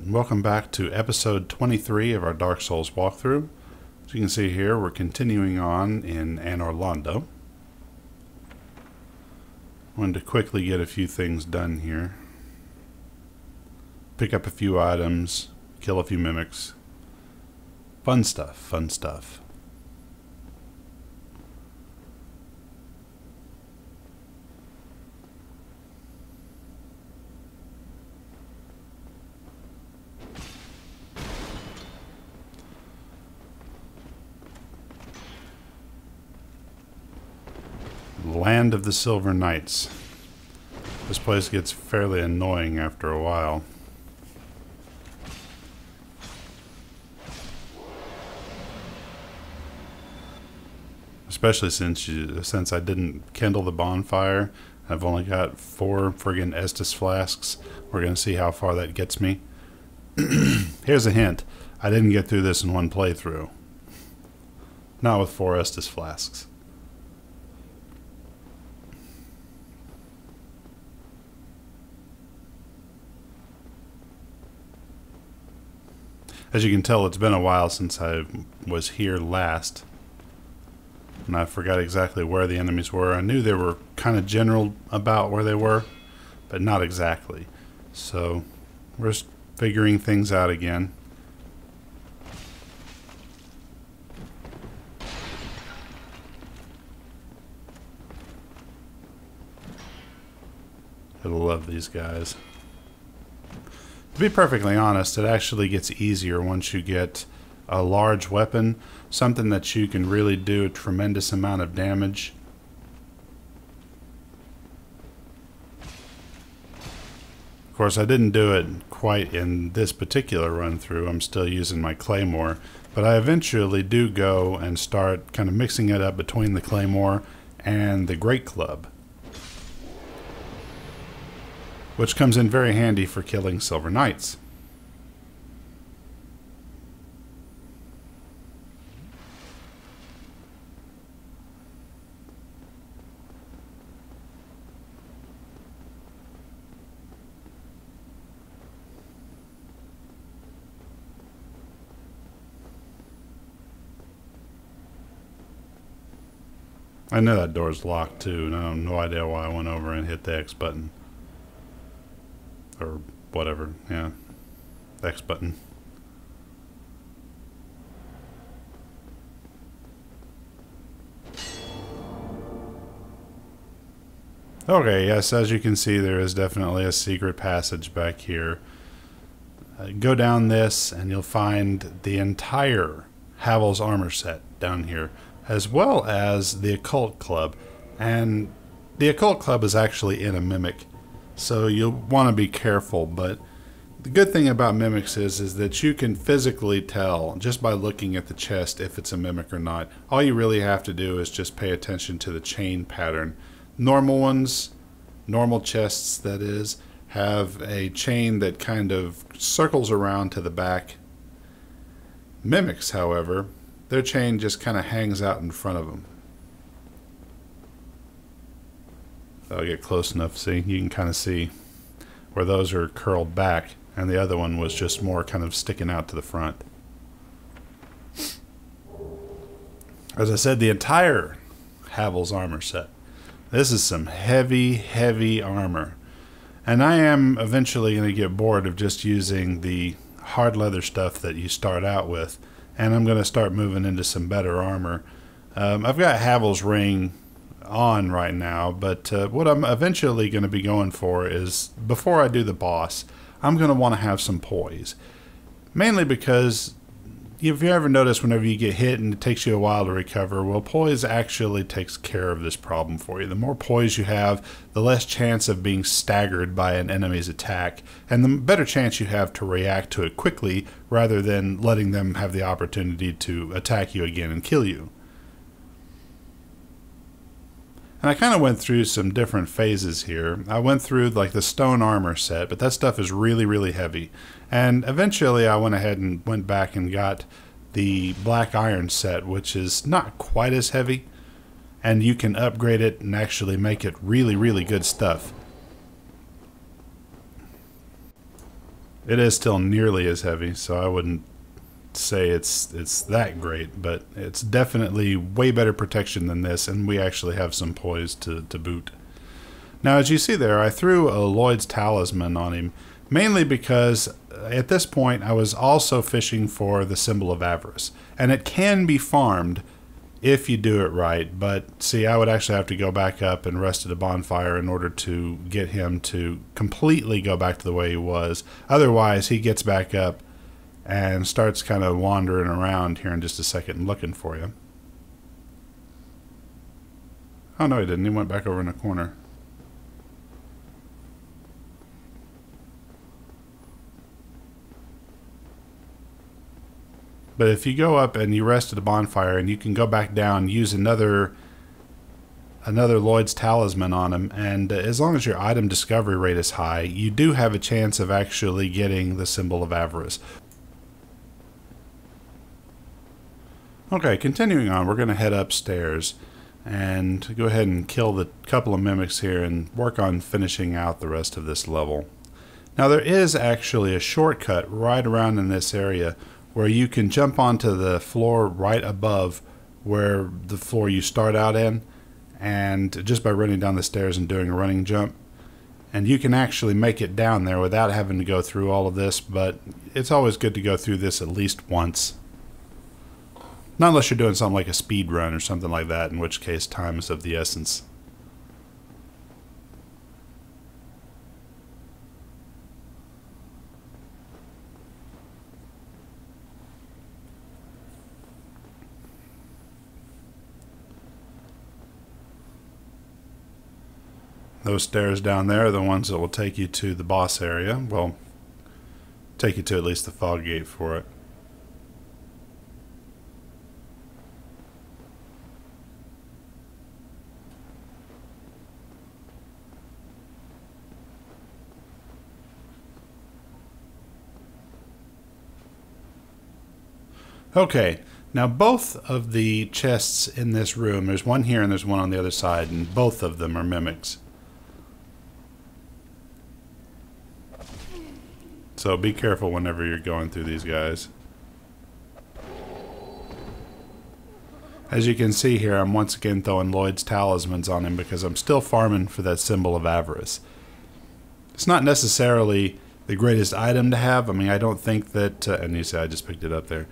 Welcome back to episode 23 of our Dark Souls walkthrough. As you can see here, we're continuing on in Anor Londo. I wanted to quickly get a few things done here. Pick up a few items, kill a few mimics. Fun stuff, fun stuff. Land of the Silver Knights. This place gets fairly annoying after a while. Especially since I didn't kindle the bonfire. I've only got 4 friggin' Estus flasks. We're gonna see how far that gets me. Here's a hint. I didn't get through this in one playthrough. Not with 4 Estus flasks. As you can tell, it's been a while since I was here last. And I forgot exactly where the enemies were. I knew they were kind of general about where they were, but not exactly. So, we're just figuring things out again. I love these guys. To be perfectly honest, it actually gets easier once you get a large weapon, something that you can really do a tremendous amount of damage. Of course, I didn't do it quite in this particular run through. I'm still using my claymore, but I eventually do go and start kind of mixing it up between the claymore and the great club, which comes in very handy for killing Silver Knights. I know that door's locked too, and I have no idea why I went over and hit the X button. Or whatever, yeah. X button. Okay, yes, as you can see, there is definitely a secret passage back here. Go down this and you'll find the entire Havel's armor set down here, as well as the Occult Club. And the Occult Club is actually in a mimic, so you'll want to be careful. But the good thing about mimics is that you can physically tell just by looking at the chest if it's a mimic or not. All you really have to do is just pay attention to the chain pattern. Normal ones, normal chests that is, have a chain that kind of circles around to the back. Mimics, however, their chain just kind of hangs out in front of them. I'll get close enough, see, you can kind of see where those are curled back, and the other one was just more kind of sticking out to the front. As I said, the entire Havel's armor set. This is some heavy, heavy armor. And I am eventually going to get bored of just using the hard leather stuff that you start out with, and I'm going to start moving into some better armor. I've got Havel's ring on right now, but what I'm eventually going to be going for is, before I do the boss, I'm going to want to have some poise. Mainly because, if you ever notice whenever you get hit and it takes you a while to recover, well, poise actually takes care of this problem for you. The more poise you have, the less chance of being staggered by an enemy's attack, and the better chance you have to react to it quickly rather than letting them have the opportunity to attack you again and kill you. And I kind of went through some different phases here. I went through like the stone armor set, but that stuff is really, really heavy. And eventually I went ahead and went back and got the black iron set, which is not quite as heavy. And you can upgrade it and actually make it really, really good stuff. It is still nearly as heavy, so I wouldn't say it's that great, but it's definitely way better protection than this, and we actually have some poise to boot. Now, as you see there, I threw a Lloyd's Talisman on him, mainly because at this point I was also fishing for the Symbol of Avarice, and it can be farmed if you do it right, but see, I would actually have to go back up and rest at a bonfire in order to get him to completely go back to the way he was. Otherwise, he gets back up and starts kind of wandering around here in just a second looking for you. Oh no, he didn't. He went back over in the corner. But if you go up and you rest at a bonfire and you can go back down, use another Lloyd's Talisman on him, and as long as your item discovery rate is high, you do have a chance of actually getting the Symbol of Avarice. Okay, continuing on, we're going to head upstairs and go ahead and kill the couple of mimics here and work on finishing out the rest of this level. Now there is actually a shortcut right around in this area where you can jump onto the floor right above where the floor you start out in, and just by running down the stairs and doing a running jump, and you can actually make it down there without having to go through all of this, but it's always good to go through this at least once. Not unless you're doing something like a speed run or something like that, in which case time is of the essence. Those stairs down there are the ones that will take you to the boss area. Well, take you to at least the fog gate for it. Okay, now both of the chests in this room, there's one here and there's one on the other side, and both of them are mimics. So be careful whenever you're going through these guys. As you can see here, I'm once again throwing Lloyd's Talismans on him because I'm still farming for that Symbol of Avarice. It's not necessarily the greatest item to have. I mean, I don't think that, and you see I just picked it up there.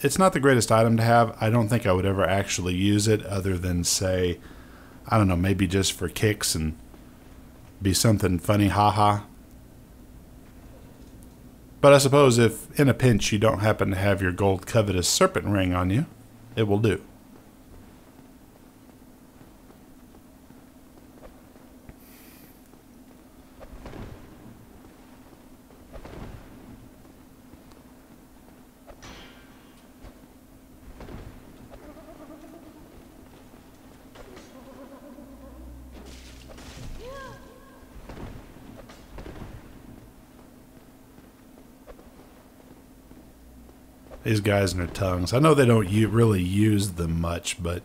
It's not the greatest item to have. I don't think I would ever actually use it other than, say, I don't know, maybe just for kicks and be something funny, haha. But I suppose if in a pinch you don't happen to have your gold covetous serpent ring on you, it will do. These guys and their tongues. I know they don't really use them much, but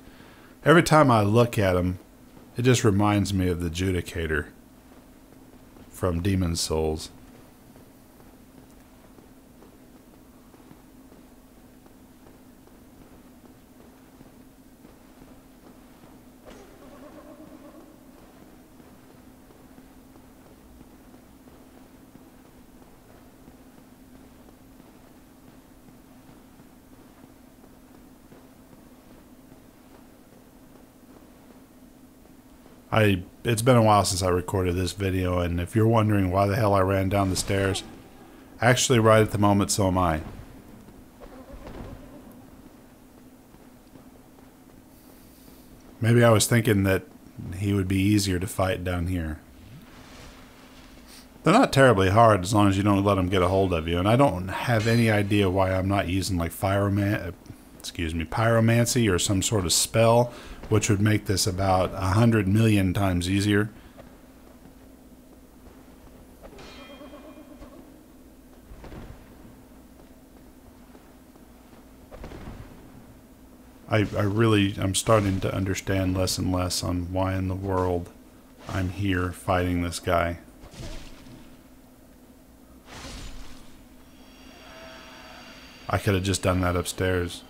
every time I look at them, it just reminds me of the Judicator from Demon's Souls. It's been a while since I recorded this video, and if you're wondering why the hell I ran down the stairs, actually right at the moment so am I. Maybe I was thinking that he would be easier to fight down here. They're not terribly hard as long as you don't let them get a hold of you, and I don't have any idea why I'm not using like pyromancy or some sort of spell, which would make this about 100 million times easier. I'm starting to understand less and less on why in the world I'm here fighting this guy. I could have just done that upstairs.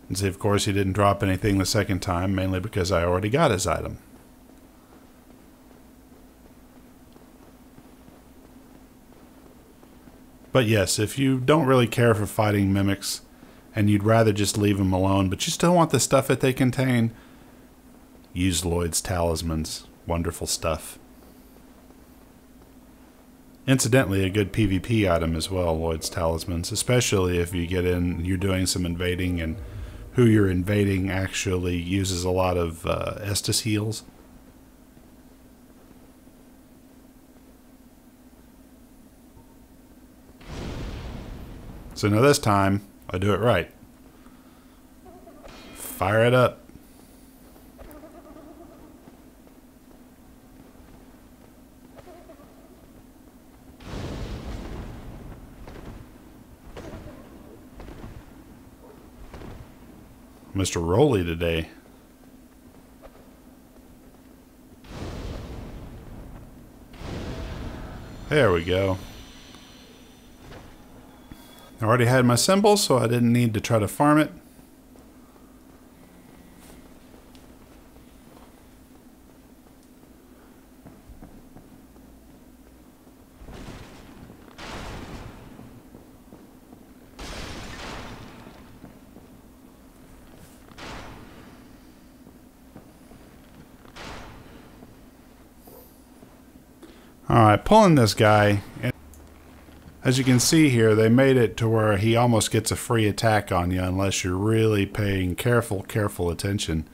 And see, of course, he didn't drop anything the second time, mainly because I already got his item. But yes, if you don't really care for fighting mimics, and you'd rather just leave them alone, but you still want the stuff that they contain, use Lloyd's talismans. Wonderful stuff. Incidentally, a good PvP item as well, Lloyd's talismans, especially if you get in, you're doing some invading, and who you're invading actually uses a lot of Estus heals. So now this time, I do it right. Fire it up. Mr. Rolly today. There we go. I already had my symbol, so I didn't need to try to farm it. Alright, pulling this guy. As you can see here, they made it to where he almost gets a free attack on you unless you're really paying careful attention.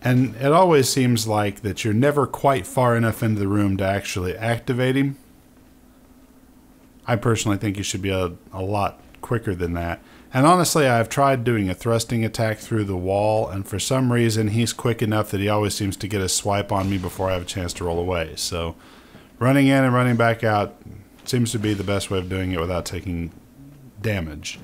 And it always seems like that you're never quite far enough into the room to actually activate him. I personally think you should be a lot quicker than that. And honestly, I've tried doing a thrusting attack through the wall, and for some reason he's quick enough that he always seems to get a swipe on me before I have a chance to roll away. So running in and running back out seems to be the best way of doing it without taking damage.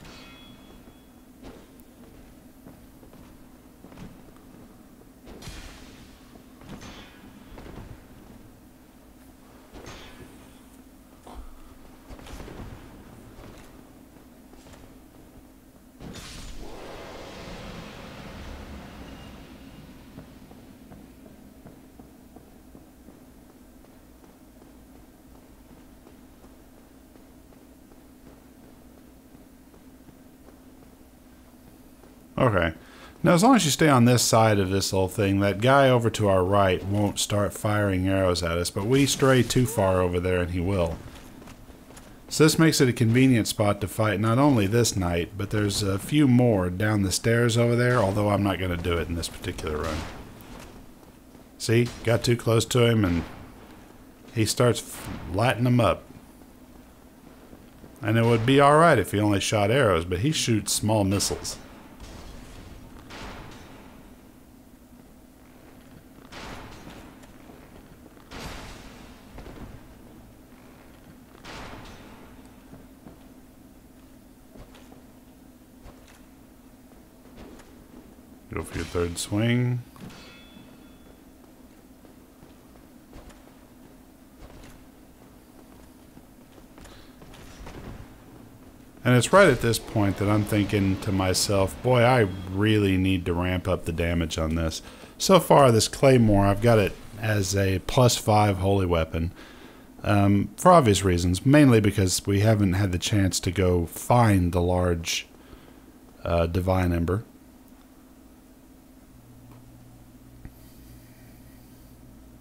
Okay. Now, as long as you stay on this side of this little thing, that guy over to our right won't start firing arrows at us, but we stray too far over there and he will. So this makes it a convenient spot to fight not only this knight, but there's a few more down the stairs over there, although I'm not going to do it in this particular run. See? Got too close to him and he starts lighting them up. And it would be alright if he only shot arrows, but he shoots small missiles. Go for your third swing. And it's right at this point that I'm thinking to myself, boy, I really need to ramp up the damage on this. So far, this Claymore, I've got it as a +5 holy weapon. For obvious reasons, mainly because we haven't had the chance to go find the large Divine Ember.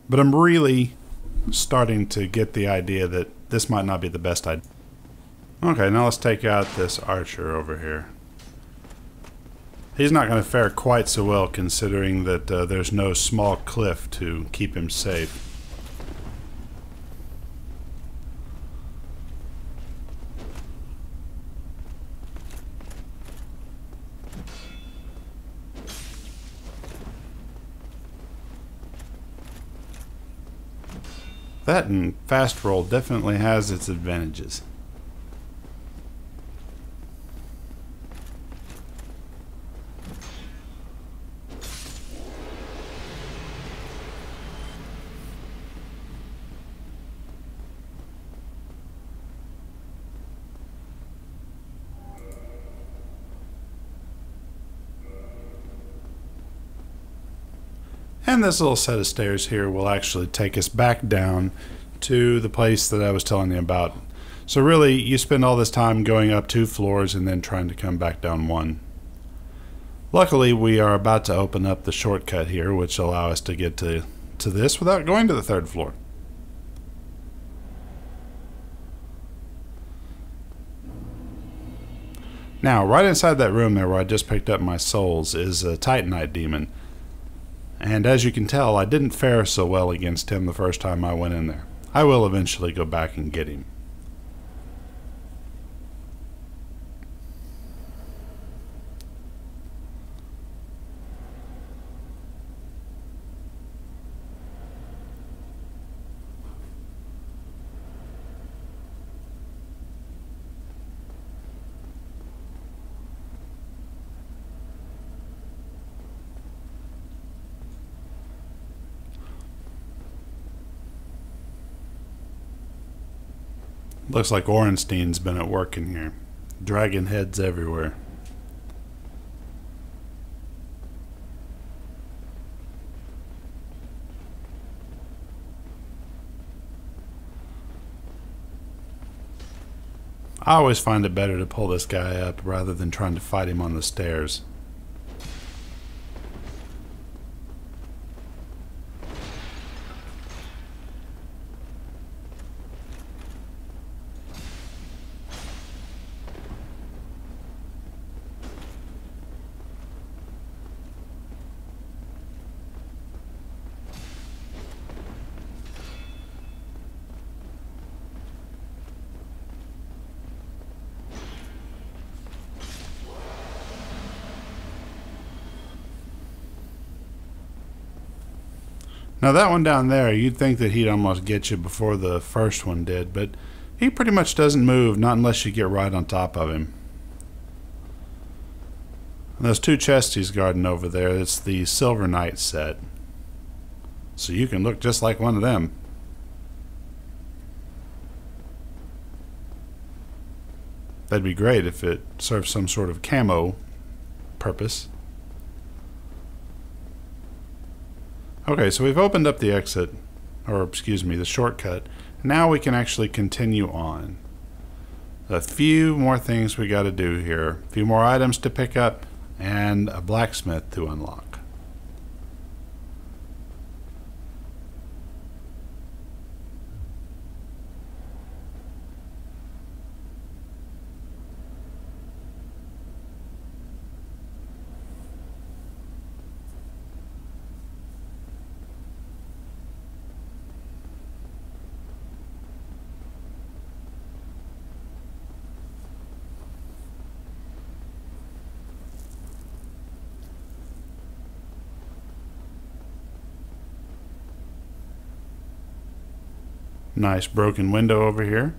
But I'm really starting to get the idea that this might not be the best idea. Okay, now let's take out this archer over here. He's not going to fare quite so well considering that there's no small cliff to keep him safe. That and fast roll definitely has its advantages. And this little set of stairs here will actually take us back down to the place that I was telling you about. So really, you spend all this time going up 2 floors and then trying to come back down 1. Luckily, we are about to open up the shortcut here, which will allow us to get to this without going to the 3rd floor. Now, right inside that room there where I just picked up my souls is a Titanite demon. And as you can tell, I didn't fare so well against him the first time I went in there. I will eventually go back and get him. Looks like Orenstein's been at work in here. Dragon heads everywhere. I always find it better to pull this guy up rather than trying to fight him on the stairs. Now that one down there, you'd think that he'd almost get you before the first one did, but he pretty much doesn't move, not unless you get right on top of him. And those 2 chests he's guarding over there, it's the Silver Knight set. So you can look just like one of them. That'd be great if it served some sort of camo purpose. Okay, so we've opened up the exit, or excuse me, the shortcut. Now we can actually continue on. A few more things we got to do here. A few more items to pick up, and a blacksmith to unlock. Nice broken window over here.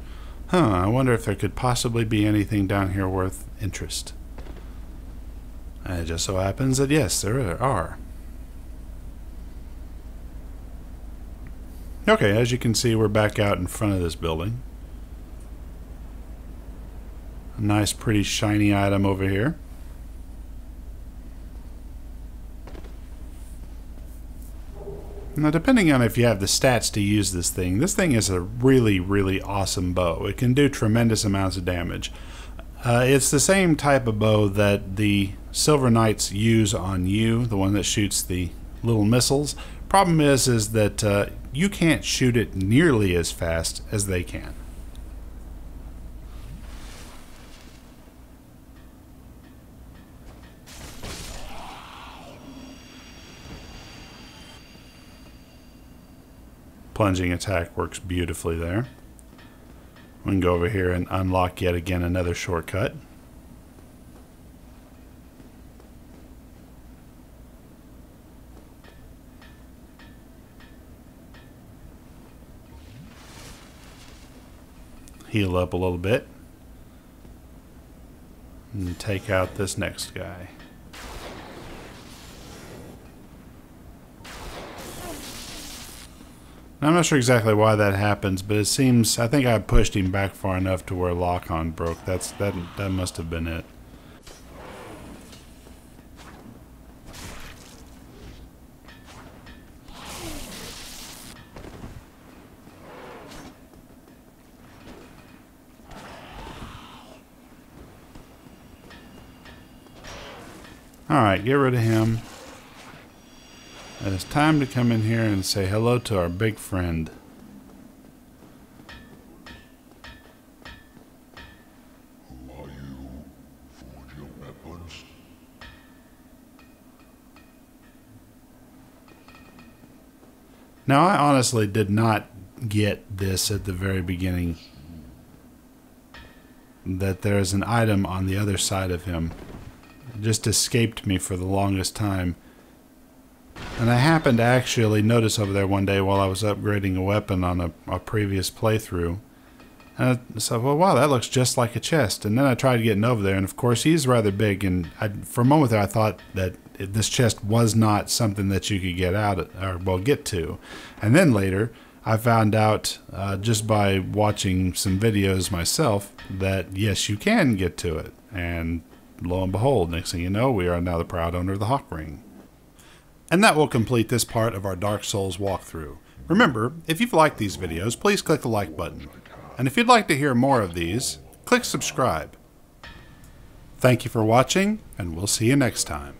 I wonder if there could possibly be anything down here worth interest. And it just so happens that yes, there are. Okay, as you can see, we're back out in front of this building. A nice, pretty shiny item over here. Now, depending on if you have the stats to use this thing is a really, really awesome bow. It can do tremendous amounts of damage. It's the same type of bow that the Silver Knights use on you, the one that shoots the little missiles. Problem is that you can't shoot it nearly as fast as they can. Plunging attack works beautifully there. We can go over here and unlock yet again another shortcut. Heal up a little bit. And take out this next guy. I'm not sure exactly why that happens, but it seems, I think I pushed him back far enough to where lock-on broke. That must have been it. Alright, get rid of him. And it's time to come in here and say hello to our big friend. Who are you? Forge your weapons? Now, I honestly did not get this at the very beginning, that there is an item on the other side of him. It just escaped me for the longest time. And I happened to actually notice over there one day while I was upgrading a weapon on a previous playthrough. And I said, well, wow, that looks just like a chest. And then I tried getting over there, and of course he's rather big, and for a moment there I thought that this chest was not something that you could get out, or well, get to. And then later I found out, just by watching some videos myself, that yes, you can get to it. And lo and behold, next thing you know, we are now the proud owner of the Hawk Ring. And that will complete this part of our Dark Souls walkthrough. Remember, if you've liked these videos, please click the like button. And if you'd like to hear more of these, click subscribe. Thank you for watching, and we'll see you next time.